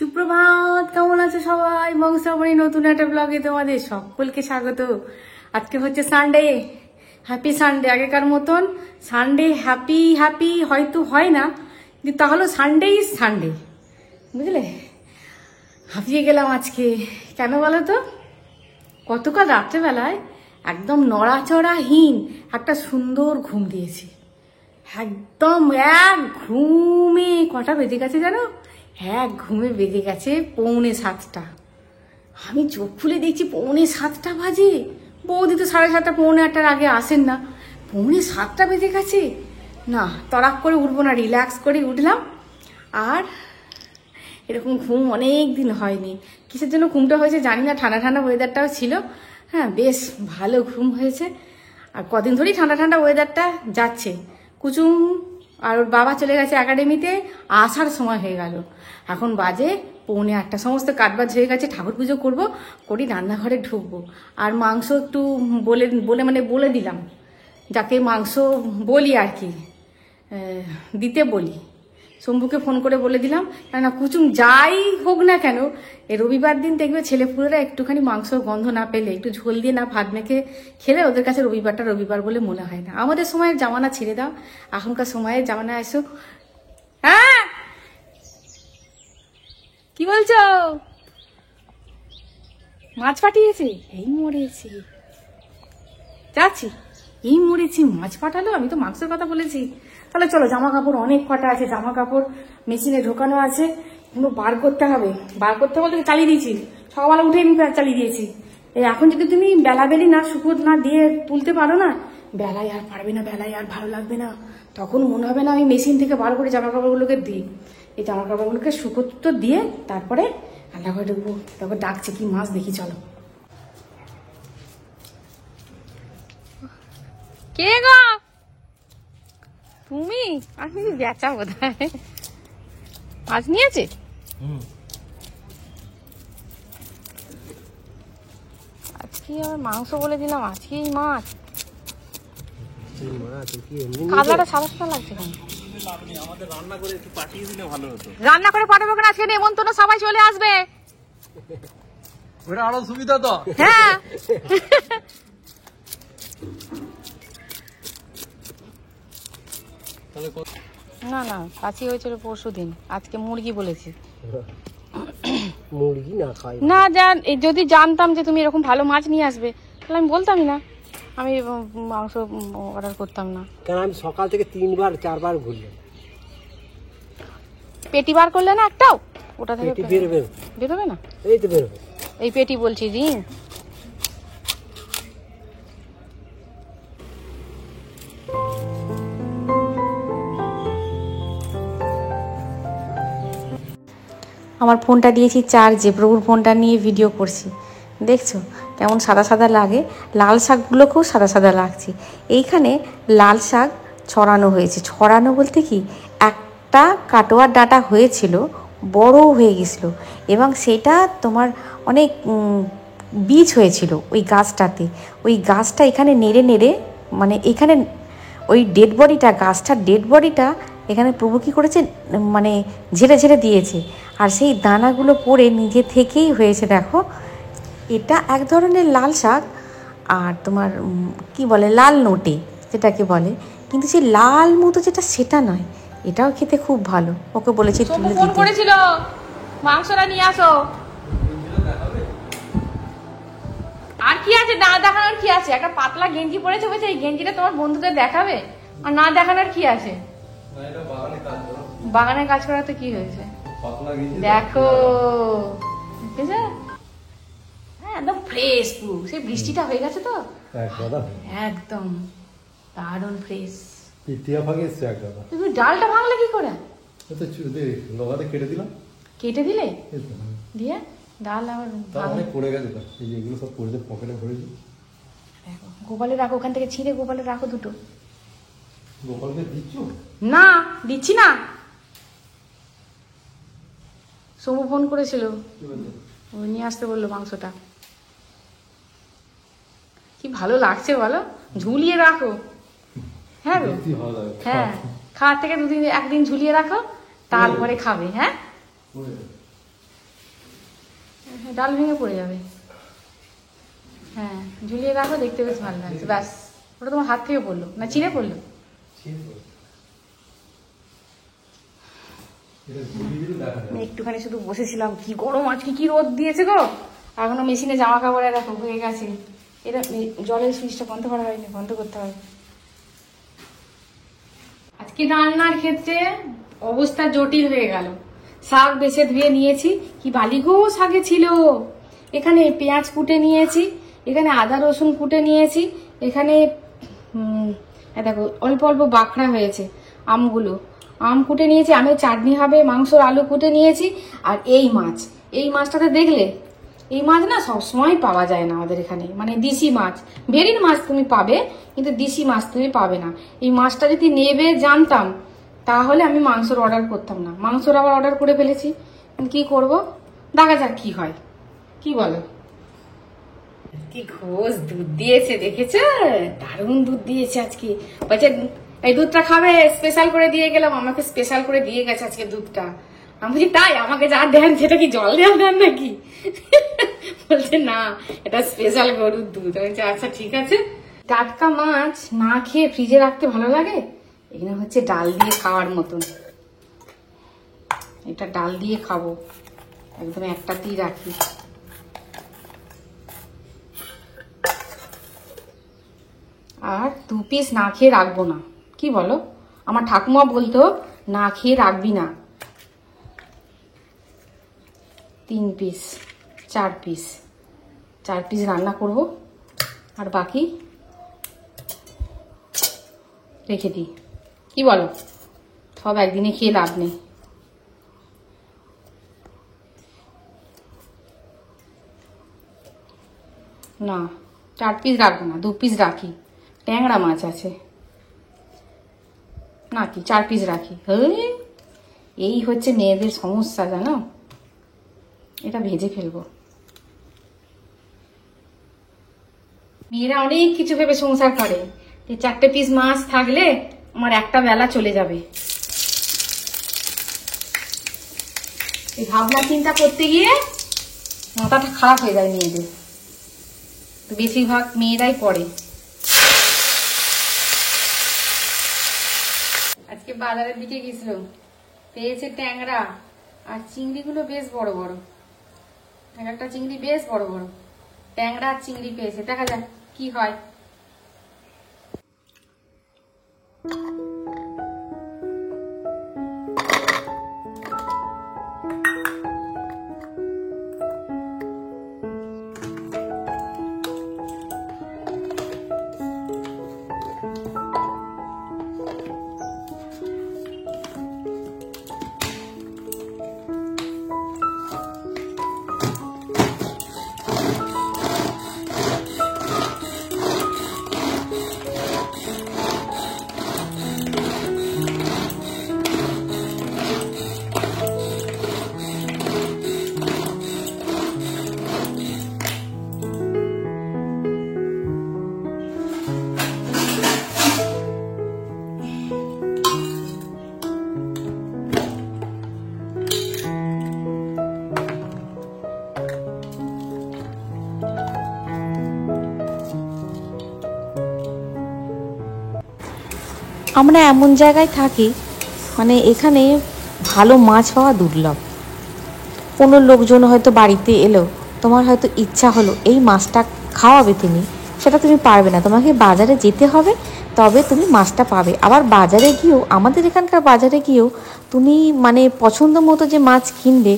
সুপ্রভাত, কেমন আছে সবাই? বংশাবলী নতুন একটা ব্লগে তোমাদের সকলকে স্বাগত। আজকে হচ্ছে সানডে, হ্যাপি সানডে। আগেকার মতন সানডে হ্যাপি হ্যাপি হয়তো হয় না, কিন্তু তাহলে সানডে ইজ সানডে, বুঝলে? হাঁপিয়ে গেলাম আজকে। কেন বলো তো? গতকাল রাত্রেবেলায় একদম নড়াচড়াহীন একটা সুন্দর ঘুম দিয়েছি। একদম এক ঘুমে কটা বেজে গেছে জানো? এক ঘুমে বেজে গেছে 6:45। আমি চোখ খুলে দেখছি 6:45 বাজে। বৌদি তো 7:30 7:45 আগে আসেন না। 6:45 বেজে গেছে। না, তড়াক করে উঠবো না, রিল্যাক্স করে উঠলাম। আর এরকম ঘুম অনেক দিন হয়নি। কিসের জন্য ঘুমটা হয়েছে জানি না, ঠান্ডা ঠান্ডা ওয়েদারটাও ছিল। হ্যাঁ, বেশ ভালো ঘুম হয়েছে। আর কদিন ধরেই ঠান্ডা ঠান্ডা ওয়েদারটা যাচ্ছে। কুচুম আর ওর বাবা চলে গেছে একাডেমিতে, আসার সময় হয়ে গেল। এখন বাজে 7:45। সমস্ত কাজবাজ হয়ে গেছে, ঠাকুর পুজো করবো, করি রান্নাঘরে ঢুকবো। আর মাংস একটু বলে দিলাম, যাকে মাংস বলি আর কি, দিতে বলি, শম্ভুকে ফোন করে বলে দিলাম। কেননা কুচুম যাই হোক না কেন, এই রবিবার দিন দেখবে ছেলেপুলেরা একটুখানি মাংস গন্ধ না পেলে, একটু ঝোল দিয়ে না ভাত মেখে খেলে ওদের কাছে রবিবারটা রবিবার বলে মনে হয় না। আমাদের সময়ের জামানা ছেড়ে দাও, এখনকার সময়ের জামানা এসো। হ্যাঁ, কি বলছো? মাছ পাঠিয়েছি, এই মরেছি, যাচ্ছি, এই মরেছি, মাছ পাঠালো। আমি তো মাংসের কথা বলেছি। তাহলে চলো, জামা কাপড় অনেক কটা আছে, জামা কাপড় মেশিনে ঢোকানো আছে, এগুলো বার করতে হবে। বার করতে বলতে চালিয়ে দিয়েছি, সকালবেলা উঠে চালিয়ে দিয়েছি। এই এখন যদি তুমি বেলাবেলি না শুকো না দিয়ে তুলতে পারো না, বেলায় আর পারবে না, বেলায় আর ভালো লাগবে না। তখন মনে হবে না আমি মেশিন থেকে বার করে জামা কাপড়গুলোকে দিই। এই জামা কাপড়গুলোকে শুকোতে দিয়ে তারপরে রান্না করে ঢুকবো। তারপর ডাকছে কি মাছ দেখি, চলো। কে গো তুমি? আমি বেচা বোধ হয়। মাছ নিয়েছে? আজকে আর মাংস বলে দিলাম, আজকেই মাছ। কাতলাটা সাদা সাদা লাগছে কেন? রান্না করে পাঠাবো কেন? আজকে নেমন্তন্ন, সবাই চলে আসবে। ওটা আরো সুবিধা তো। হ্যাঁ, না না, কাছে হয়েছিল পরশুদিন, আজকে মুরগি বলেছি। মুরগি না খাই না, যদি জানতাম যে তুমি এরকম ভালো মাছ নিয়ে আসবে তাহলে আমি বলতামই না, আমি মাংস অর্ডার করতাম না। কারণ আমি সকাল থেকে 3বার 4বার ঘুরলাম। পেটি বার করলে না একটাও? ওটা থেকে বেরোবে না? এই তো বেরোবে। এই পেটি বলছি জি। আমার ফোনটা দিয়েছি চার্জে, প্রভুর ফোনটা নিয়ে ভিডিও করছি। দেখছো কেমন সাদা সাদা লাগে? লাল শাকগুলোকেও সাদা সাদা লাগছে। এইখানে লাল শাক ছড়ানো হয়েছে। ছড়ানো বলতে কি, একটা কাটোয়ার ডাঁটা হয়েছিল, বড় হয়ে গেছিলো, এবং সেটা তোমার অনেক বীজ হয়েছিল ওই গাছটাতে। ওই গাছটা এখানে নেড়ে নেড়ে, মানে এখানে ওই ডেড বডিটা, গাছটার ডেড বডিটা এখানে প্রভু কী করেছে, মানে ঝেড়ে ঝেড়ে দিয়েছে। আর সেই দানাগুলো পড়ে নিজে থেকেই হয়েছে। দেখো, এটা এক ধরনের লাল শাক, আর তোমার কি বলে, লাল নোটে যেটাকে বলে, কিন্তু সেই লাল মতো যেটা সেটা নয়। এটাও খেতে খুব ভালো। ওকে বলেছি তুলে দিতে। ফোন করেছিল, মাংসটা নিয়ে আসো। আর কি আছে, না দেখানোর কি আছে? একটা পাতলা গেঞ্জি পরেছে, বলছে এই গেঞ্জিটা তোমার বন্ধুদের দেখাবে। আর না দেখানোর কি আছে? বাগানে কাজ করাতে কি হয়েছে? দেখো, হ্যাঁ, একদম ফ্রেশ পুরো। সেই বৃষ্টিটা হয়ে গেছে তো একদম দারুণ ফ্রেশ। তুমি ডালটা ভাঙলে কি করে? কেটে দিলাম। কেটে দিলে দিয়ে ডাল আবার পড়ে গেছে। এগুলো সব পড়ে পকেটে ভরেছি। দেখো, গোপালে রাখো, ওখান থেকে ছিঁড়ে গোপালে রাখো দুটো। গোপালকে দিচ্ছ? না, দিচ্ছি না। সোমু ফোন করেছিল, ও নিয়ে আসতে বললো মাংসটা। কি ভালো লাগছে বলো, ঝুলিয়ে রাখো। হ্যাঁ গো, হ্যাঁ, খাওয়ার থেকে একদিন ঝুলিয়ে রাখো, তারপরে খাবে। হ্যাঁ, ডাল ভেঙে পড়ে যাবে। হ্যাঁ, ঝুলিয়ে রাখো, দেখতে বেশ ভালো লাগছে। ব্যাস, ওটা তোমার হাত থেকে পড়লো না ছিঁড়ে পড়লো? একটুখানি শুধু বসেছিলাম, কি গরম আজকে, কি রোদ দিয়েছে গো। এখনো মেশিনে জামা কাপড় দেখো হয়ে গেছে। এটা জলের সুইচটা বন্ধ করা হয়নি, বন্ধ করতে হবে। আজকে রান্নার ক্ষেত্রে অবস্থা জটিল হয়ে গেল। শাক বেছে ধুয়ে নিয়েছি, কি বালি গো শাকে ছিল। এখানে পেঁয়াজ কুটে নিয়েছি, এখানে আদা রসুন কুটে নিয়েছি, এখানে দেখো অল্প অল্প বাখড়া হয়েছে আমগুলো, আম কুটে নিয়েছি, আমের চাটনি হবে, মাংসর আলু কুটে নিয়েছি। আর এই মাছটাতে দেখলে, এই মাছ না সবসময় পাওয়া যায় না আমাদের এখানে, মানে দেশি মাছ। ভেরির মাছ তুমি পাবে, কিন্তু দেশি মাছ তুমি পাবে না। এই মাছটা যদি নেবে জানতাম তাহলে আমি মাংসর অর্ডার করতাম না। মাংসর আবার অর্ডার করে ফেলেছি, কি করব, দেখা যাক কি হয়। কি বলো? কি ঘোষ দুধ দিয়েছে দেখেছো, দারুণ দুধ দিয়েছে আজকে। বলছে এই দুধটা খাবে, স্পেশাল করে দিয়ে গেলাম, আমাকে স্পেশাল করে দিয়ে গেছে আজকে দুধটা। আমি বলছি তাই, আমাকে যা দেন সেটা কি জল দেওয়া দেন নাকি? বলছে না, এটা স্পেশাল গরুর দুধ। বলছে আচ্ছা ঠিক আছে। টাটকা মাছ না খেয়ে ফ্রিজে রাখতে ভালো লাগে? এখানে হচ্ছে ডাল দিয়ে খাওয়ার মতন, এটা ডাল দিয়ে খাবো, একদম একটাতেই রাখি। আর 2 পিস না খেয়ে রাখবো না, কি বলো? আমার ঠাকুমা বলতো না খেয়ে রাখবি না। 3 পিস 4 পিস 4 পিস রান্না করব, আর বাকি রেখে দিই। কি বলো? সব একদিনে খেয়ে লাভ নেই। না, 4 পিস রাখবো না, 2 পিস রাখি। ট্যাংরা মাছ আছে নাকি, 4 পিস রাখি। এই হচ্ছে মেয়েদের সমস্যা, জানো। এটা ভেজে ফেলবো। মেয়েরা অনেক কিছু ভেবে সংসার করে, 4টে পিস মাছ থাকলে আমার একটা বেলা চলে যাবে। এই ভাবনা চিন্তা করতে গিয়ে মাথাটা খারাপ হয়ে যায় মেয়েদের, তো বেশিরভাগ মেয়েরাই করে। আজকে বাজারের দিকে গেছিল, পেয়েছে ট্যাংরা আর চিংড়িগুলো বেশ বড় বড়, একটা চিংড়ি বেশ বড় বড়। ট্যাংরা আর চিংড়ি পেয়েছে, দেখা যাক কি হয়। আমরা এমন জায়গায় থাকি, মানে এখানে ভালো মাছ পাওয়া দুর্লভ। কোনো লোকজন হয়তো বাড়িতে এলো, তোমার হয়তো ইচ্ছা হলো এই মাছটা খাওয়াবে তুমি, সেটা তুমি পারবে না, তোমাকে বাজারে যেতে হবে, তবে তুমি মাছটা পাবে। আবার বাজারে গিয়েও, আমাদের এখানকার বাজারে গিয়েও তুমি মানে পছন্দ মতো যে মাছ কিনবে,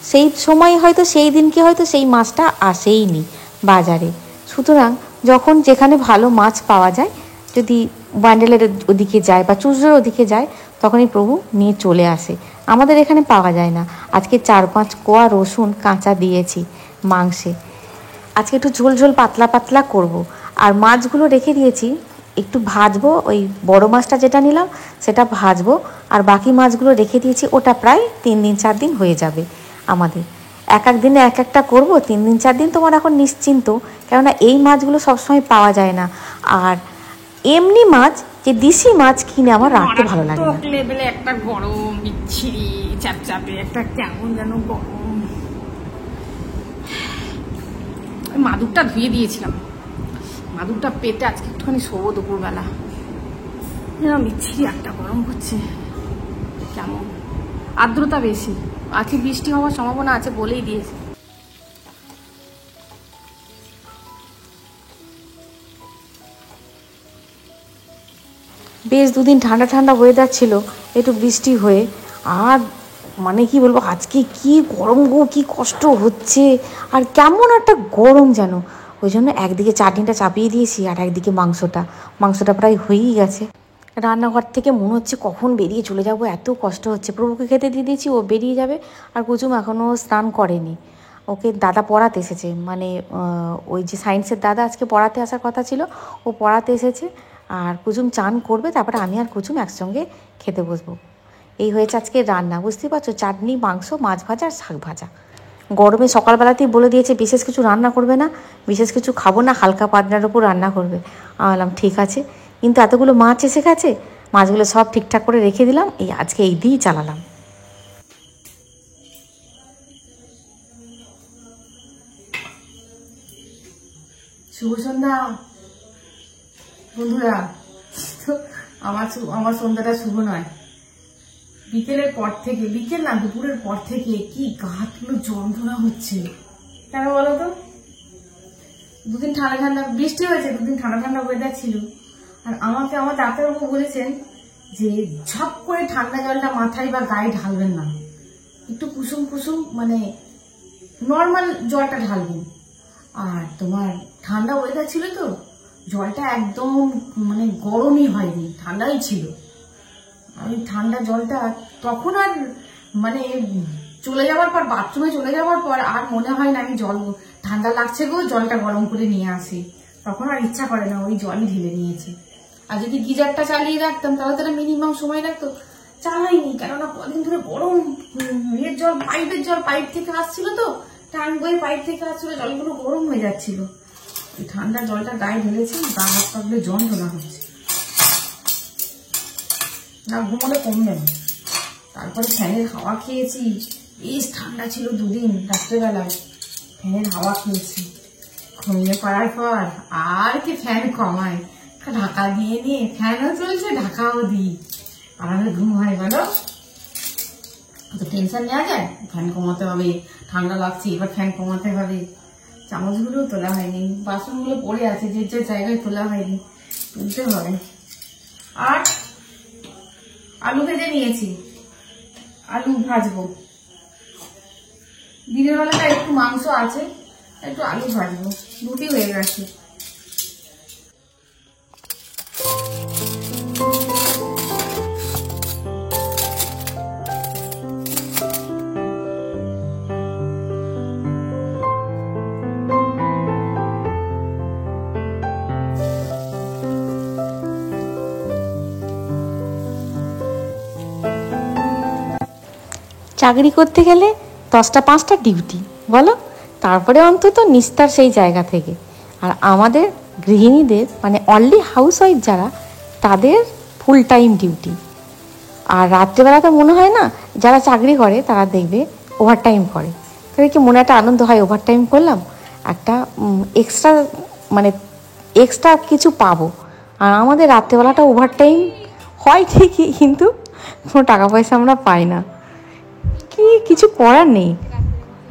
সেই সময় হয়তো সেই দিনকে হয়তো সেই মাছটা আসেইনি বাজারে। সুতরাং যখন যেখানে ভালো মাছ পাওয়া যায়, যদি ব্যান্ডেলের ওদিকে যায় বা চুঁচড়োর ওদিকে যায়, তখনই প্রভু নিয়ে চলে আসে। আমাদের এখানে পাওয়া যায় না। আজকে 4-5 কোয়া রসুন কাঁচা দিয়েছি মাংসে। আজকে একটু ঝোল ঝোল পাতলা পাতলা করব। আর মাছগুলো রেখে দিয়েছি, একটু ভাজবো। ওই বড় মাছটা যেটা নিলাম সেটা ভাজবো, আর বাকি মাছগুলো রেখে দিয়েছি, ওটা প্রায় 3 দিন 4 দিন হয়ে যাবে আমাদের। এক এক দিনে এক একটা করবো, 3 দিন 4 দিন তোমার এখন নিশ্চিন্ত, কেননা এই মাছগুলো সবসময় পাওয়া যায় না। আর এমনি মাছ, যে দেশি মাছ কিনে আমার রাখতে ভালো লাগে না। লেভেলে একটা গরম বিচ্ছিরি চাপচাপে একটা কেমন যেন গরম। মাদুরটা ধুয়ে দিয়েছিলাম, মাদুরটা পেতে আজকে একটুখানি শোবো দুপুরবেলা। বিচ্ছিরি একটা গরম হচ্ছে, কেমন আর্দ্রতা বেশি, আজকে বৃষ্টি হওয়ার সম্ভাবনা আছে বলেই দিয়েছে। বেশ দুদিন ঠান্ডা ঠান্ডা ওয়েদার ছিল, একটু বৃষ্টি হয়ে, আর মানে কি বলবো, আজকে কি গরম গো, কি কষ্ট হচ্ছে, আর কেমন একটা গরম যেন। ওই জন্য একদিকে চাটনিটা চাপিয়ে দিয়েছি, আর একদিকে মাংসটা প্রায় হয়েই গেছে। রান্নাঘর থেকে মনে হচ্ছে কখন বেরিয়ে চলে যাব, এত কষ্ট হচ্ছে। প্রভুকে খেতে দিয়ে দিয়েছি, ও বেরিয়ে যাবে, আর কুচুম এখনও স্নান করেনি। ওকে দাদা পড়াতে এসেছে, মানে ওই যে সায়েন্সের দাদা আজকে পড়াতে আসার কথা ছিল, ও পড়াতে এসেছে। আর কুচুম চান করবে, তারপরে আমি আর কুচুম একসঙ্গে খেতে বসবো। এই হয়েছে আজকে রান্না, বুঝতেই পারছো, চাটনি, মাংস, মাছ ভাজা আর শাক ভাজা। গরমে সকালবেলাতেই বলে দিয়েছে বিশেষ কিছু রান্না করবে না, বিশেষ কিছু খাবো না, হালকা পাতলার উপর রান্না করবে। আমি বললাম ঠিক আছে, কিন্তু এতগুলো মাছ এসে গেছে, মাছগুলো সব ঠিকঠাক করে রেখে দিলাম, এই আজকে এই দিয়েই চালালাম। শুভ সন্ধ্যা বন্ধুরা। আমার সন্ধ্যাটা শুভ নয়, বিকেলের পর থেকে, বিকেল না দুপুরের পর থেকে কি গাঁটগুলো যন্ত্রণা হচ্ছে। কেন বলো তো? দুদিন ঠান্ডা ঠান্ডা বৃষ্টি হয়েছে, দুদিন ঠান্ডা ঠান্ডা ওয়েদার ছিল, আর আমাকে আমার ডাক্তারবাবু বলেছেন যে ঝপ করে ঠান্ডা জলটা মাথায় বা গায়ে ঢালবেন না, একটু কুসুম কুসুম মানে নর্মাল জলটা ঢালবেন। আর তোমার ঠান্ডা ওয়েদার ছিল তো, জলটা একদম মানে গরমই হয়নি, ঠান্ডাই ছিল। আমি ঠান্ডা জলটা তখন আর মানে চলে যাওয়ার পর, বাথরুমে চলে যাওয়ার পর আর মনে হয় না আমি জল ঠান্ডা লাগছে গো জলটা গরম করে নিয়ে আসি, তখন আর ইচ্ছা করে না, ওই জলই ঢেলে নিয়েছে। আর যদি গিজারটা চালিয়ে রাখতাম তাহলে তারা মিনিমাম সময় লাগতো, চালাইনি, কেননা কদিন ধরে গরম ইয়ের জল, পাইপের জল, পাইপ থেকে আসছিল তো, টান বয়ে পাইপ থেকে আসছিল, জলগুলো গরম হয়ে যাচ্ছিল। ওই ঠান্ডা জলটা গায়ে ঢেলেছি, গা হাত পাগলে যন্ত্রণা হচ্ছে, না ঘুমোলে কমবে না। তারপরে ফ্যানের হাওয়া খেয়েছি, বেশ ঠান্ডা ছিল দুদিন, রাত্রেবেলায় ফ্যানের হাওয়া খেয়েছি, ঘুমিয়ে পড়ার পর আর কি ফ্যান কমায়, ঢাকা দিয়ে নিয়ে ফ্যানও চলছে ঢাকাও দিই, আরামে ঘুম হয়। বলো তো টেনশন নেওয়া যায়, ফ্যান কমাতে হবে, ঠান্ডা লাগছে এবার ফ্যান কমাতে হবে। চামচগুলোও তোলা হয়নি, বাসনগুলো পড়ে আছে, যে যে জায়গায় তোলা হয়নি, তুলতে হবে। আর আলু ভেজে নিয়েছি, আলু ভাজবো। দিনের বেলাটা একটু মাংস আছে, একটু আলু ভাজবো, রুটি হয়ে গেছে। চাকরি করতে গেলে 10টা 5টা ডিউটি বলো, তারপরে অন্তত নিস্তার সেই জায়গা থেকে। আর আমাদের গৃহিণীদের মানে অনলি হাউসওয়াইফ যারা, তাদের ফুল টাইম ডিউটি। আর রাত্রেবেলা তো মনে হয় না, যারা চাকরি করে তারা দেখবে ওভার টাইম করে, তাদের কি মনে একটা আনন্দ হয়, ওভার টাইম করলাম, একটা এক্সট্রা মানে এক্সট্রা কিছু পাবো। আর আমাদের রাত্রেবেলাটা ওভার টাইম হয় ঠিকই, কিন্তু কোনো টাকা পয়সা আমরা পাই না, কিছু করার নেই।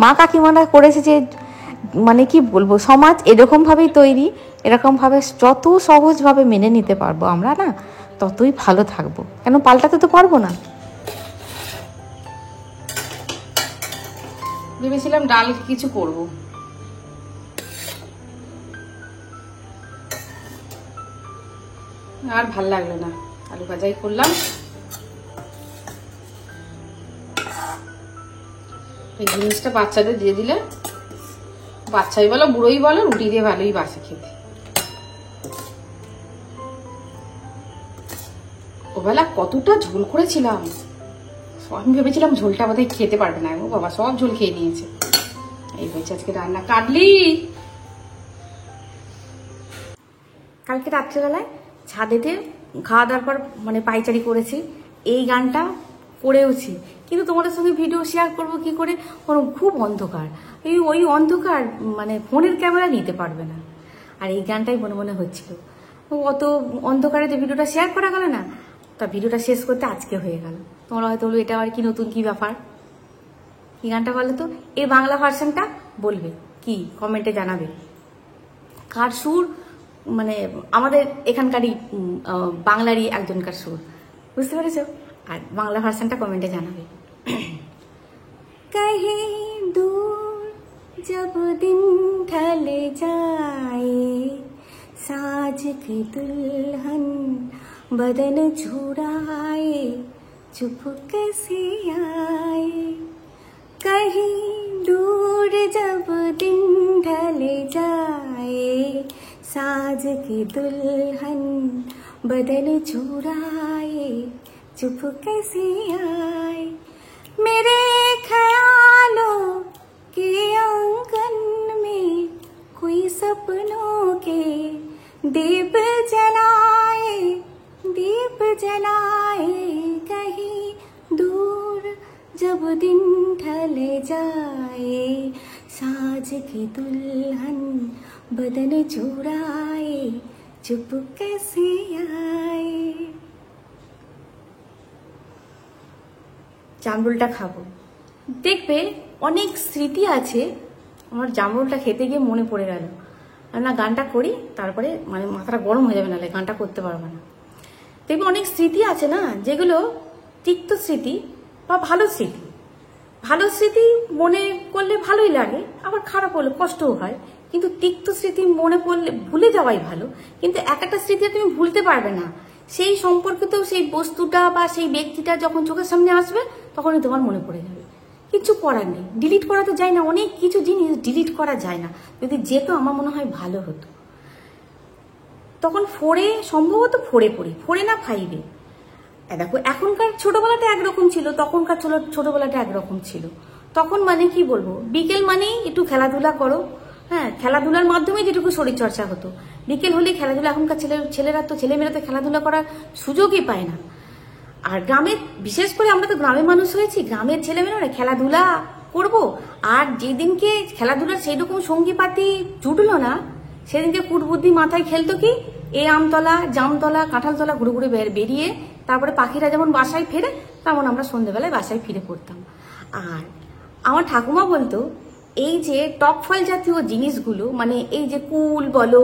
মা কাকিমারা করেছে যে, মানে কি বলবো, সমাজ এরকমভাবেই তৈরি, এরকমভাবে যত সহজভাবে মেনে নিতে পারবো আমরা না, ততই ভালো থাকবো। কেন পাল্টাতে তো পারবো না। ভেবেছিলাম ডাল কিছু করব, আর ভাল লাগলো না, আলু ভাজাই করলাম। এই জিনিসটা বাচ্চাদের দিয়ে দিলে, বাচ্চাই বলো বুড়োই বলো, রুটি দিয়ে ভালোই বাসে খেতে। ওবেলা কতটা ঝোল করেছিলাম, আমি ভেবেছিলাম ঝোলটা বোধহয় খেতে পারবে না, ও বাবা সব ঝোল খেয়ে নিয়েছে। এই হয়েছে আজকে রান্না। কাটলি কালকে রাত্রেবেলায় ছাদেতে খাওয়া দাওয়ার পর মানে পাইচারি করেছি, এই গানটা পড়েওছি, কিন্তু তোমাদের সঙ্গে ভিডিও শেয়ার করব কি করে, খুব অন্ধকার, ওই অন্ধকার মানে ফোনের ক্যামেরা নিতে পারবে না। আর এই গানটাই মনে মনে হচ্ছিল, অত অন্ধকারে যে ভিডিওটা শেয়ার করা গেল না, তা ভিডিওটা শেষ করতে আজকে হয়ে গেল। তোমরা হয়তো বলবে এটা আবার কি নতুন কি ব্যাপার, কি গানটা বলো তো? এই বাংলা ভার্সনটা বলবে কি, কমেন্টে জানাবে কার সুর, মানে আমাদের এখানকারই বাংলারই একজনকার সুর, বুঝতে পেরেছ? আর বাংলা ভার্সনটা কমেন্টে জানাবে। কহে দূর জব দিন ঢলে যায়, সাজ কি দুলহন बदन छुड़ाए, चुप कैसे आए, कहीं दूर जब दिन ढल जाए, साज की दुल्हन बदन छुड़ाए, चुप कैसे आए, मेरे ख्यालों के आंगन में कोई सपनों के दीप जलाए, दीप जलाए, कहीं दूर जब दिन ढल जाए, साज की दुल्हन बदन चुराए, चुप कैसे आए। জামরুলটা খাবো, দেখবে অনেক স্মৃতি আছে। আমার জামরুলটা খেতে গিয়ে মনে পড়ে গেল, না গানটা করি, তারপরে মানে মাথাটা গরম হয়ে যাবে, নাহলে গানটা করতে পারবো না। দেখবে অনেক স্মৃতি আছে না, যেগুলো তিক্ত স্মৃতি বা ভালো স্মৃতি। ভালো স্মৃতি মনে করলে ভালোই লাগে, আবার খারাপ হলে কষ্টও হয়, কিন্তু তিক্ত স্মৃতি মনে পড়লে ভুলে যাওয়াই ভালো। কিন্তু একটা স্মৃতি তুমি ভুলতে পারবে না, সেই সম্পর্কিত সেই বস্তুটা বা সেই ব্যক্তিটা যখন চোখের সামনে আসবে তখনই তোমার মনে পড়ে যাবে। কিছু করার নেই, ডিলিট করা তো যায় না, অনেক কিছু জিনিস ডিলিট করা যায় না। যদি যেত আমার মনে হয় ভালো হতো। তখন ফোরে, সম্ভবত ফোরে পড়ি, ফোরে না ফাইভে। দেখো এখনকার ছোটবেলাটা একরকম ছিল, তখনকার ছোটবেলাটা একরকম ছিল। তখন মানে কি বলবো, বিকেল মানেই একটু খেলাধুলা করো, হ্যাঁ খেলাধুলার মাধ্যমে যেটুকু শরীর চর্চা হতো, বিকেল হলে খেলাধুলা। এখনকার ছেলেমেয়েরা তো খেলাধুলা করার সুযোগই পায় না। আর গ্রামে, বিশেষ করে আমরা তো গ্রামে মানুষ হয়েছি, গ্রামের ছেলেমেয়েরা খেলাধুলা করবো। আর যেদিনকে খেলাধুলার সেই রকম সঙ্গী পাতি জুটলো না, সেদিনকে কুটবুদ্ধি মাথায় খেলতো কি, এই আমতলা, জামতলা, কাঁঠালতলা ঘুরে ঘুরে বেরিয়ে, তারপরে পাখিরা যেমন বাসায় ফেরে তেমন আমরা সন্ধ্যেবেলায় বাসায় ফিরে পড়তাম। আর আমার ঠাকুমা বলতো, এই যে টক ফল জাতীয় জিনিসগুলো, মানে এই যে কুল বলো,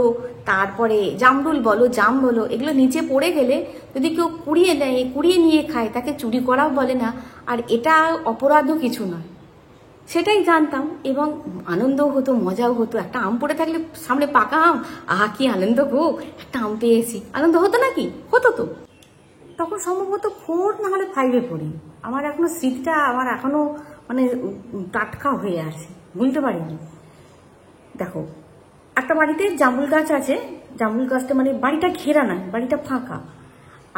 তারপরে জামরুল বলো, জাম বলো, এগুলো নিচে পড়ে গেলে যদি কেউ কুড়িয়ে নিয়ে খায়, তাকে চুরি করাও বলে না, আর এটা অপরাধও কিছু নয়। সেটাই জানতাম এবং আনন্দও হতো, মজাও হতো। একটা আম পড়ে থাকলে সামনে পাকা আম, আহা কি আনন্দ গো, একটা আম পেয়েছি, আনন্দ হতো নাকি? হতো তো। তখন সম্ভবত 4 না হলে 5-এ পড়ি। আমার এখনো স্মৃতিটা আমার এখনো মানে টাটকা হয়ে আছে, ভুলতে পারিনি। দেখো একটা বাড়িতে জামরুল গাছ আছে, জামরুল গাছটা মানে বাড়িটা ঘেরা নয়, বাড়িটা ফাঁকা,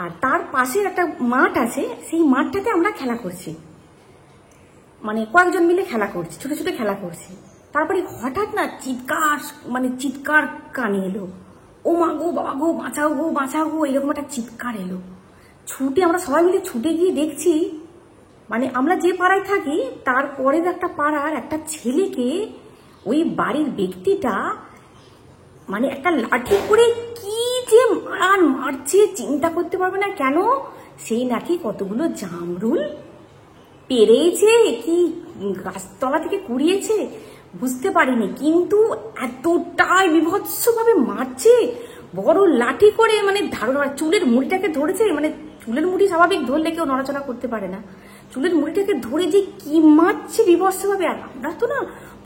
আর তার পাশে একটা মাঠ আছে, সেই মাঠটাতে আমরা খেলা করছি, মানে কয়েকজন মিলে খেলা করছি, ছোট ছোট খেলা করছি। তারপরে হঠাৎ না চিৎকার কানে এলো, ও মা গো, বাবা গো, বাঁচাও গো, বাঁচাও গো, এরকম একটা চিৎকার এলো। আমরা সবাই মিলে ছুটে গিয়ে দেখছি, মানে আমরা যে পাড়ায় থাকি তারপরের একটা পাড়ার একটা ছেলেকে ওই বাড়ির ব্যক্তিটা মানে একটা লাঠি করে কি যে মারছে, চিন্তা করতে পারবে না। কেন? সেই নাকি কতগুলো জামরুল পেরেছে কি গাছতলা থেকে কুড়িয়েছে, বুঝতে পারিনি, কিন্তু এতটাই বিভৎসভাবে মারছে, বড় লাঠি করে, মানে চুলের মুড়িটাকে ধরেছে, মানে চুলের মুড়ি স্বাভাবিক ধরলে কেউ নড়াচড়া করতে পারে না, চুলের মুড়িটাকে ধরে যে কি মারছে বিভৎসভাবে। আর আমরা তো না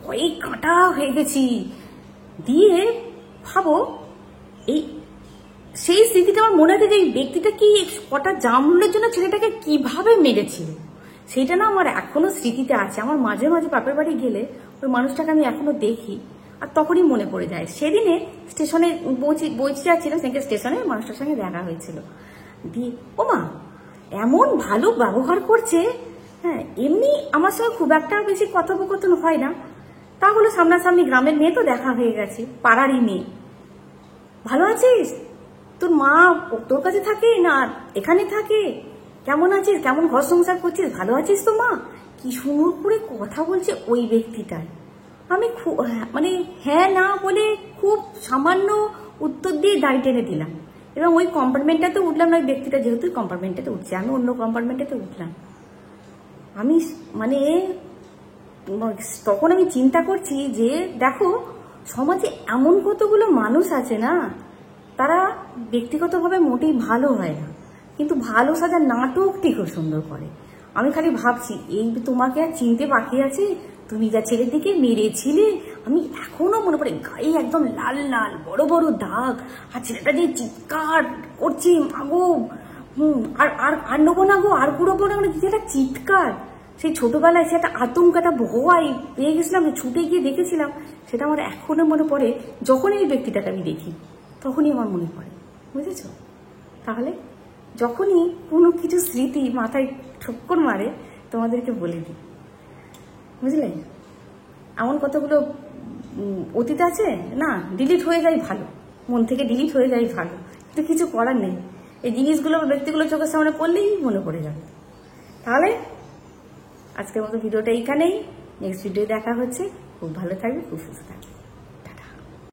ভয়ে কাঁটা হয়ে গেছি। দিয়ে ভাবো, সেই স্মৃতিটা আমার মনে আছে যে এই ব্যক্তিটা কি কটা জামরুলের জন্য ছেলেটাকে কিভাবে মেরেছিল, সেটা না আমার এখনো স্মৃতিতে আছে। আমার মাঝে মাঝে বাপের বাড়ি গেলে ওই মানুষটাকে আমি এখনো দেখি, আর তখনই মনে পড়ে যায়। সেদিনে স্টেশনে বইতে যাচ্ছিলাম, সেদিকে স্টেশনে মানুষটার সঙ্গে দেখা হয়েছিল। দিয়ে ও মা এমন ভালো ব্যবহার করছে, হ্যাঁ এমনি আমার সঙ্গে খুব একটা বেশি কথোপকথন হয় না, তাহলে সামনাসামনি গ্রামের মেয়ে তো দেখা হয়ে গেছে, পাড়ারই মেয়ে। ভালো আছিস? তোর মা তোর কাছে থাকে না এখানে থাকে? কেমন আছিস, কেমন ঘর সংসার করছিস, ভালো আছিস তো মা? কি সুন্দর করে কথা বলছে ওই ব্যক্তিটার। আমি মানে হ্যাঁ না বলে খুব সামান্য উত্তর দিয়ে দাঁড়িয়ে টেনে দিলাম এবং ওই কম্পার্টমেন্টটাতে উঠলাম না। ওই ব্যক্তিটা যেহেতু কম্পার্টমেন্টটাতে উঠছে, আমি অন্য কম্পার্টমেন্টটাতে উঠলাম। আমি মানে তখন আমি চিন্তা করছি যে দেখো সমাজে এমন কতগুলো মানুষ আছে না, তারা ব্যক্তিগতভাবে মোটেই ভালো হয় না, কিন্তু ভালো সাজার নাটকটি খুব সুন্দর করে। আমি খালি ভাবছি এই তোমাকে আর চিনতে বাকি আছে, তুমি যা ছেলের দিকে মেরেছিলে, আমি এখনো মনে পড়ে, গায়ে একদম লাল লাল বড় বড় দাগ, আর ছেলেটা যে চিৎকার করছে মাগো, আর আর আর নেবো না গো, আর পুরো না, যেটা চিৎকার, সেই ছোটবেলায় সে একটা আতঙ্ক, একটা ভয় পেয়ে গেছিলাম, ছুটে গিয়ে দেখেছিলাম, সেটা আমার এখনো মনে পড়ে। যখন এই ব্যক্তিটাকে আমি দেখি তখনই আমার মনে পড়ে, বুঝেছ? তাহলে যখনই কোনো কিছু স্মৃতি মাথায় ঠক্কর মারে তোমাদেরকে বলে দিই, বুঝলে? এমন কতগুলো অতীত আছে না, ডিলিট হয়ে যায় ভালো, মন থেকে ডিলিট হয়ে যায় ভালো, কিন্তু কিছু করার নেই। এই জিনিসগুলো ব্যক্তিগুলো চোখের সামনে পড়লেই মনে পড়ে যাবে। তাহলে আজকের মতো ভিডিওটা এইখানেই, নেক্সট ভিডিও দেখা হচ্ছে। খুব ভালো থাকবে, খুব সুস্থ থাকবে।